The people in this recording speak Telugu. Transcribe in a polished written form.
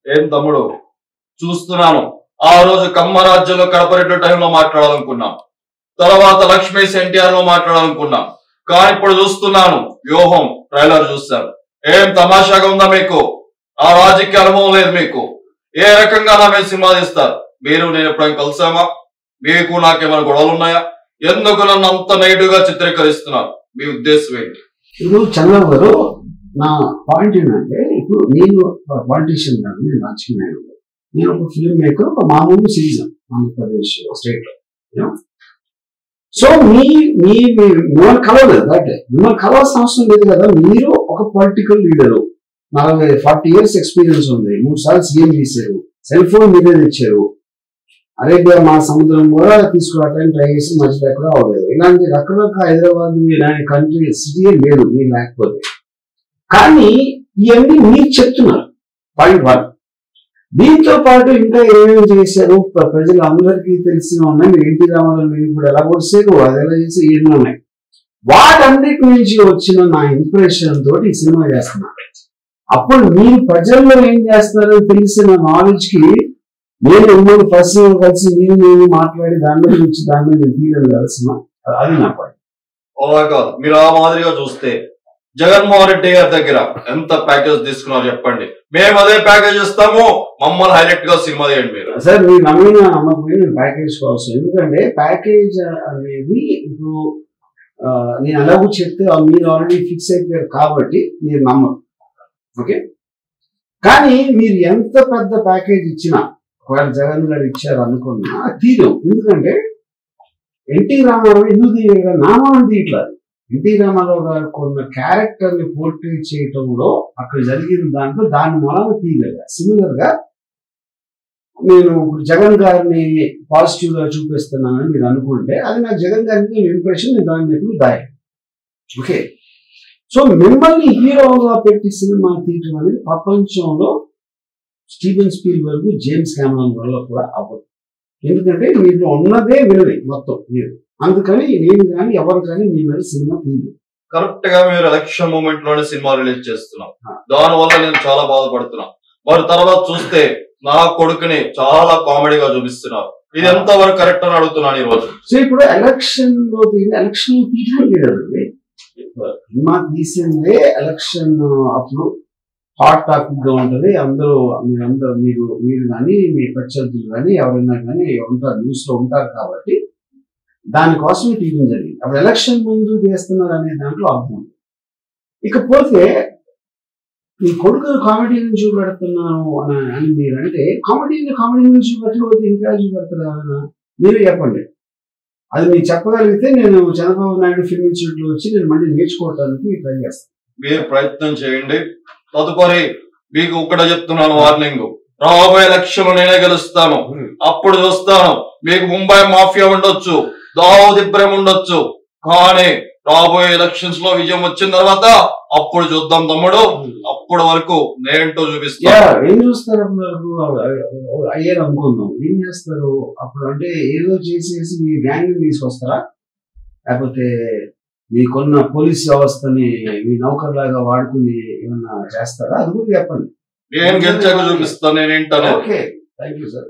ఏం తమ్ముడు చూస్తున్నాను. ఆ రోజు కమ్మరాజ్యంలో కడపరెడ్డి టైంలో మాట్లాడాలనుకున్నాం, తర్వాత లక్ష్మీ ఎన్టీఆర్ లో మాట్లాడాలనుకున్నాం. కానీ ఇప్పుడు చూస్తున్నాను వ్యూహం ట్రైలర్ చూస్తాను. ఏం తమాషాగా ఉందా మీకు? ఆ రాజకీయ అనుభవం లేదు మీకు. ఏ రకంగా నా మీద సినిమా తీస్తారు? మీరు నేను ఎప్పుడైనా కలిసామా? మీకు నాకేమైనా గొడవలు ఉన్నాయా? ఎందుకు నన్ను అంత నెగిటివ్ గా చిత్రీకరిస్తున్నారు? మీ ఉద్దేశం ఏంటి? ఇప్పుడు చంద్రబాబు గారు, నా పాయింట్ ఏంటంటే, ఇప్పుడు నేను పాలిటీషియన్ కాదు, నేను రాజకీయ నాయకుడు, నేను ఒక ఫిల్మ్ మేకర్, ఒక మామూలు సిటిజన్ ఆంధ్రప్రదేశ్ స్టేట్ లో. సో మిమ్మల్ని కలవలేదు కాబట్టి మిమ్మల్ని కలవాల్సిన అవసరం లేదు కదా. మీరు ఒక పొలిటికల్ లీడరు, 40 years ఎక్స్పీరియన్స్ ఉంది, 3 సార్లు సీఎం చేశారు, సెల్ ఫోన్ మీరే తెచ్చారు, అరేబియా మా సముద్రం కూడా తీసుకురావడానికి ట్రై చేసి మధ్యలో ఎక్కడ అవ్వలేదు. ఇలాంటి రకరకాల హైదరాబాద్ ఇలాంటి కంట్రీ సిటీ లేదు మీరు లేకపోతే. కానీ ఇవన్నీ మీరు చెప్తున్నారు, పాయింట్ 1. దీంతో పాటు ఇంకా ఏమేమి చేశారు ప్రజలు అందరికీ తెలిసిన ఉన్నాయి. మీరు ఎన్టీ రామారావు మీరు ఇప్పుడు ఎలా పొడిచారు, అది ఎలా చేసి ఎన్నో ఉన్నాయి. వాటన్నిటి నుంచి వచ్చిన నా ఇంప్రెషన్ తోటి ఈ సినిమా చేస్తున్నారు. అప్పుడు మీరు ప్రజల్లో ఏం చేస్తున్నారో తెలిసిన నాలెడ్జ్ కి నేను మిమ్మల్ని పర్సనల్ కలిసి నేను మాట్లాడి దాని మీద వచ్చి దాని మీద తీయడం కలిసిన అది నా పాయింట్. అలా కాదు, మీరు ఆ మాదిరిగా చూస్తే జగన్మోహన్ రెడ్డి గారి దగ్గర ఎంత ప్యాకేజ్ తీసుకున్నారు చెప్పండి, మేము అదే ప్యాకేజ్ ఇస్తాము, మమ్మల్ని హైలైట్ గా సినిమా తీయండి. మీరు సార్ మీరు నమ్మకపోయిన ప్యాకేజ్ కోసం, ఎందుకంటే ప్యాకేజ్ అనేది ఇప్పుడు నేను అలాగూ చెప్తే మీరు ఆల్రెడీ ఫిక్స్ అయిపోయారు కాబట్టి మీరు నమ్మరు. ఓకే, కానీ మీరు ఎంత పెద్ద ప్యాకేజ్ ఇచ్చినా, ఒకవేళ జగన్ గారు ఇచ్చారు అనుకున్నా తీరం. ఎందుకంటే ఎన్టీ రామారావు ఎందుకు తీయగా నామాన్ని తీయట్లేదు. ఎన్టీ రామారావు గారు కొన్న క్యారెక్టర్ ని పోర్ట్రే చేయటంలో అక్కడ జరిగిన దాంట్లో దాని మూలాన్ని తీయగలిగా. సిమిలర్ గా నేను ఇప్పుడు జగన్ గారిని పాజిటివ్ గా చూపిస్తున్నానని మీరు అనుకుంటే అది నాకు జగన్ గారికి ఇంప్రెషన్, నేను దాన్ని ఎప్పుడు దాయి. ఓకే, సో మిమ్మల్ని హీరోగా పెట్టి సినిమా తీయటం అనేది ప్రపంచంలో స్టీవెన్ స్పీల్బర్గ్, జేమ్స్ కెమెరాన్ వల్ల కూడా అవ్వదు. ఎందుకంటే మీరు ఉన్నదే వినది మొత్తం మీరు, అందుకని నేను కానీ ఎవరు కానీ మీ మీద సినిమా తీయలేదు. కరెక్ట్ గా మీరు ఎలక్షన్ మూమెంట్ లోనే సినిమా రిలీజ్ చేస్తున్నాం, దాని వల్ల నేను చాలా బాధపడుతున్నా. మరి తర్వాత చూస్తే నా కొడుకుని చాలా కామెడీగా చూపిస్తున్నారు. ఇది ఎంత వరకు కరెక్ట్ అని అడుగుతున్నాను ఈ రోజు. సో ఇప్పుడు ఎలక్షన్ తీయడం లేదండి, సినిమా తీసిందే ఎలక్షన్ అప్పుడు హాట్ టాపిక్ గా ఉంటది. అందరూ మీరు కానీ మీ ప్రత్యర్థులు కానీ ఎవరైనా కానీ ఉంటారు, న్యూస్ లో ఉంటారు కాబట్టి దానికోసమే తీయడం జరిగింది. అప్పుడు ఎలక్షన్ ముందు చేస్తున్నారు అనే దాంట్లో అర్థం ఉంది. ఇకపోతే మీ కొడుకు కామెడీని చూపెడుతున్నాను అని మీరు అంటే, కామెడీని చూపెట్టకపోతే ఇంకా చూపెడతారు ఎవరైనా? మీరు చెప్పండి. అది మీరు చెప్పగలిగితే నేను చంద్రబాబు నాయుడు ఫిల్మ్ ఇన్స్టిట్యూట్ లో వచ్చి నేను మళ్ళీ నేర్చుకోవడానికి ట్రై చేస్తాను. మీరు ప్రయత్నం చేయండి. తదుపరి మీకు ఒకటే చెప్తున్నాను వార్నింగ్, రాబోయే ఎలక్షన్ నేనే గెలుస్తాను. అప్పుడు చూస్తాను. మీకు ముంబై మాఫియా ఉండొచ్చు, దావుద్ ఇబ్రహీం ఉండొచ్చు, కానీ రాబోయే ఎలక్షన్స్ లో విజయం వచ్చిన తర్వాత అప్పుడు చూద్దాం తమ్ముడు. అప్పటి వరకు నేంటో చూపిస్తాను. ఏం చూస్తారు అయ్యారు అనుకుందాం, ఏం చేస్తారు అప్పుడు? అంటే ఏదో చేసేసి మీ గ్యాంగ్ తీసుకొస్తారా, లేకపోతే మీకున్న పోలీస్ వ్యవస్థని మీ నౌకర్లాగా వాడుకుని ఏమన్నా చేస్తారా? అది కూడా చెప్పండి. నేను గెలిచాక చూపిస్తాను నేనేంటాను. Okay, thank you sir.